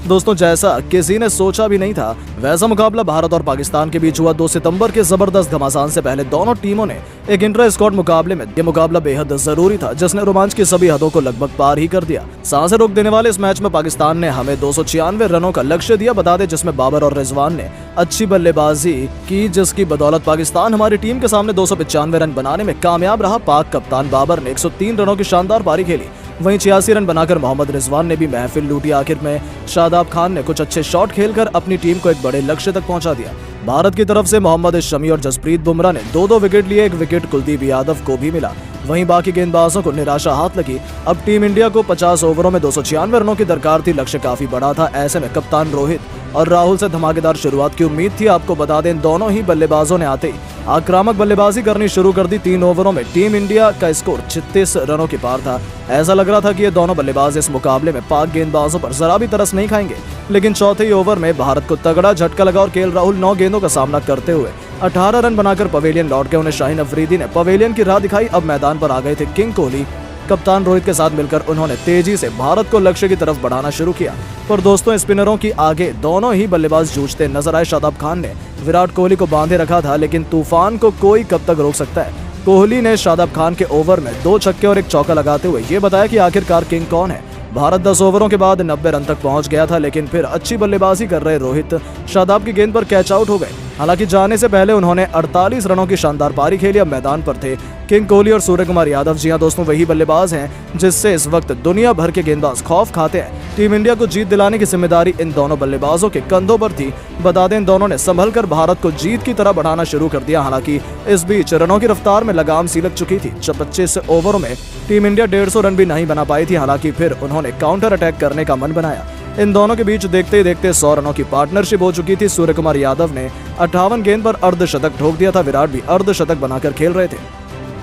दोस्तों जैसा किसी ने सोचा भी नहीं था, वैसा मुकाबला भारत और पाकिस्तान के बीच हुआ 2 सितंबर के जबरदस्त घमासान से पहले दोनों टीमों ने एक इंटर स्क्वाड मुकाबले में। ये मुकाबला बेहद जरूरी था, जिसने रोमांच की सभी हदों को लगभग पार ही कर दिया। सांसें रोक देने वाले इस मैच में पाकिस्तान ने हमें 296 रनों का लक्ष्य दिया, बता दें, जिसमें बाबर और रिजवान ने अच्छी बल्लेबाजी की, जिसकी बदौलत पाकिस्तान हमारी टीम के सामने 295 रन बनाने में कामयाब रहा। पाक कप्तान बाबर ने 103 रनों की शानदार पारी खेली, वहीं 86 रन बनाकर मोहम्मद रिजवान ने भी महफिल लूटी। आखिर में शादाब खान ने कुछ अच्छे शॉट खेलकर अपनी टीम को एक बड़े लक्ष्य तक पहुंचा दिया। भारत की तरफ से मोहम्मद शमी और जसप्रीत बुमराह ने 2-2 विकेट लिए, एक विकेट कुलदीप यादव को भी मिला। वहीं बाकी गेंदबाजों को निराशा हाथ लगी। अब टीम इंडिया को 50 ओवरों में 296 रनों की दरकार थी। लक्ष्य काफी बड़ा था, ऐसे में कप्तान रोहित और राहुल से धमाकेदार शुरुआत की उम्मीद थी। आपको बता दें, दोनों ही बल्लेबाजों ने आते ही आक्रामक बल्लेबाजी करनी शुरू कर दी। 3 ओवरों में टीम इंडिया का स्कोर 36 रनों के पार था। ऐसा लग रहा था कि ये दोनों बल्लेबाज इस मुकाबले में पाक गेंदबाजों पर जरा भी तरस नहीं खाएंगे, लेकिन चौथे ही ओवर में भारत को तगड़ा झटका लगा और केएल राहुल 9 गेंदों का सामना करते हुए 18 रन बनाकर पवेलियन लौट गए। उन्हें शाहीन अफरीदी ने पवेलियन की राह दिखाई। अब मैदान पर आ गए थे किंग कोहली। कप्तान रोहित के साथ मिलकर उन्होंने तेजी से भारत को लक्ष्य की तरफ बढ़ाना शुरू किया, पर दोस्तों स्पिनरों की आगे दोनों ही बल्लेबाज जूझते नजर आए। शादाब खान ने विराट कोहली को बांधे रखा था, लेकिन तूफान को कोई कब तक रोक सकता है। कोहली ने शादाब खान के ओवर में 2 छक्के और 1 चौका लगाते हुए ये बताया कि आखिरकार किंग कौन है। भारत 10 ओवरों के बाद 90 रन तक पहुंच गया था, लेकिन फिर अच्छी बल्लेबाजी कर रहे रोहित शादाब की गेंद पर कैच आउट हो गए। हालांकि जाने से पहले उन्होंने 48 रनों की शानदार पारी खेली। अब मैदान पर थे किंग कोहली और सूर्य कुमार यादव। जी हां दोस्तों, वही बल्लेबाज हैं जिससे इस वक्त दुनिया भर के गेंदबाज खौफ खाते हैं। टीम इंडिया को जीत दिलाने की जिम्मेदारी इन दोनों बल्लेबाजों के कंधों पर थी। बता दें, इन दोनों ने संभल कर भारत को जीत की तरह बढ़ाना शुरू कर दिया। हालांकि इस बीच रनों की रफ्तार में लगाम सी लग चुकी थी। 25 ओवरों में टीम इंडिया 150 रन भी नहीं बना पाई थी। हालांकि फिर उन्होंने काउंटर अटैक करने का मन बनाया। इन दोनों के बीच देखते ही देखते 100 रनों की पार्टनरशिप हो चुकी थी। सूर्य कुमार यादव ने 58 गेंद पर अर्धशतक ठोक दिया था। विराट भी अर्धशतक बनाकर खेल रहे थे।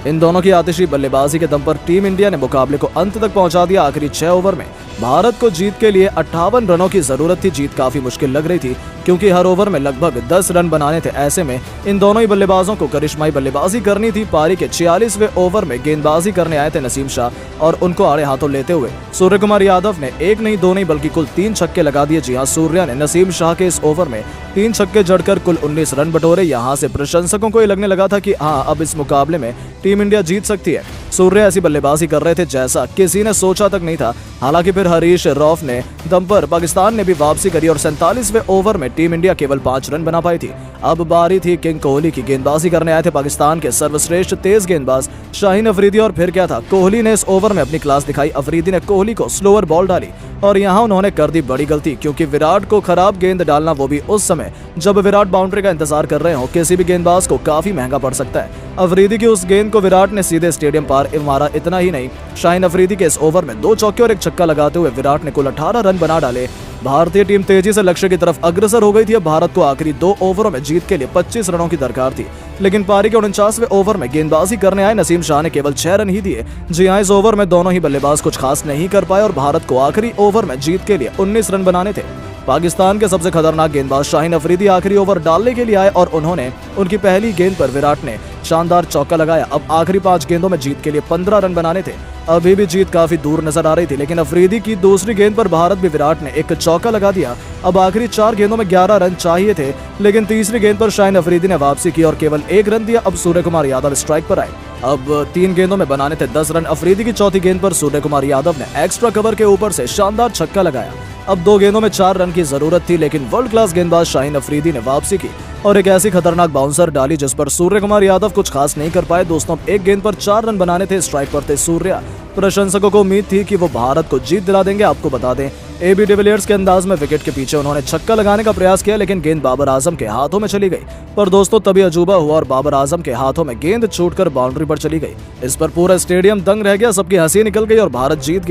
इन दोनों की आतिशी बल्लेबाजी के दम पर टीम इंडिया ने मुकाबले को अंत तक पहुंचा दिया। आखिरी 6 ओवर में भारत को जीत के लिए 58 रनों की जरूरत थी। जीत काफी मुश्किल लग रही थी, क्योंकि हर ओवर में लगभग 10 रन बनाने थे। ऐसे में इन दोनों ही बल्लेबाजों को करिश्माई बल्लेबाजी करनी थी। पारी के 46वें ओवर में गेंदबाजी करने आए थे नसीम शाह, और उनको आड़े हाथों लेते हुए सूर्य कुमार यादव ने 1 नहीं 2 नहीं बल्कि कुल 3 छक्के लगा दिए। जी हां, सूर्या ने नसीम शाह के इस ओवर में 3 छक्के जड़कर कुल 19 रन बटोरे। यहाँ से प्रशंसकों को ये लगने लगा था कि हाँ, अब इस मुकाबले में टीम इंडिया जीत सकती है। सूर्या ऐसी बल्लेबाजी कर रहे थे जैसा किसी ने सोचा तक नहीं था। हालांकि फिर हरीश रौफ ने दम पर पाकिस्तान ने भी वापसी करी और 47वें ओवर में टीम इंडिया केवल 5 रन बना पाई थी। अब बारी थी किंग कोहली की। गेंदबाजी करने आए थे पाकिस्तान के सर्वश्रेष्ठ तेज गेंदबाज शाहीन अफरीदी, और फिर क्या था, कोहली ने इस ओवर में अपनी क्लास दिखाई। अफरीदी ने कोहली को स्लोअर बॉल डाली और यहाँ उन्होंने कर दी बड़ी गलती, क्योंकि विराट को खराब गेंद डालना, वो भी उस समय जब विराट बाउंड्री का इंतजार कर रहे हो, किसी भी गेंदबाज को काफी महंगा पड़ सकता है। अफरीदी की उस गेंद को विराट ने सीधे स्टेडियम पार मारा। इतना ही नहीं, शाहीन अफरीदी के इस ओवर में 2 चौके और 1 छक्का लगाते हुए विराट ने कुल 18 रन बना डाले। भारतीय टीम तेजी से लक्ष्य की तरफ अग्रसर हो गई थी। अब भारत को आखिरी 2 ओवरों में जीत के लिए 25 रनों की दरकार थी, लेकिन पारी के 49वें ओवर में गेंदबाजी करने आए नसीम शाह ने केवल 6 रन ही दिए। जी हां, इस ओवर में दोनों ही बल्लेबाज कुछ खास नहीं कर पाए और भारत को आखिरी ओवर में जीत के लिए 19 रन बनाने थे। पाकिस्तान के सबसे खतरनाक गेंदबाज शाहीन अफरीदी आखिरी ओवर डालने के लिए आए और उन्होंने उनकी पहली गेंद पर विराट ने शानदार चौका लगाया। अब आखिरी 5 गेंदों में जीत के लिए 15 रन बनाने थे। अभी भी जीत काफी दूर नजर आ रही थी, लेकिन अफरीदी की दूसरी गेंद पर भारत भी विराट ने 1 चौका लगा दिया। अब आखिरी 4 गेंदों में 11 रन चाहिए थे, लेकिन तीसरी गेंद पर शाहीन अफरीदी ने वापसी की और केवल 1 रन दिया। अब सूर्य कुमार यादव स्ट्राइक पर आए। अब 3 गेंदों में बनाने थे 10 रन। अफरीदी की चौथी गेंद पर सूर्य कुमार यादव ने एक्स्ट्रा कवर के ऊपर से शानदार छक्का लगाया। अब 2 गेंदों में 4 रन की जरूरत थी, लेकिन वर्ल्ड क्लास गेंदबाज शाहीन अफरीदी ने वापसी की और एक ऐसी खतरनाक बाउंसर डाली जिस पर सूर्य कुमार यादव कुछ खास नहीं कर पाए। दोस्तों, 1 गेंद पर 4 रन बनाने थे। स्ट्राइक पर थे सूर्या। प्रशंसकों को उम्मीद थी कि वो भारत को जीत दिला देंगे। आपको बता दें, AB डिविलियर्स के अंदाज में विकेट के पीछे उन्होंने छक्का लगाने का प्रयास किया, लेकिन गेंद बाबर आजम के हाथों में चली गई। पर दोस्तों, तभी अजूबा हुआ और बाबर आजम के हाथों में गेंद छूटकर बाउंड्री पर चली गई। इस पर पूरा स्टेडियम दंग रह गया, सबकी हंसी निकल गई और भारत जीत गया।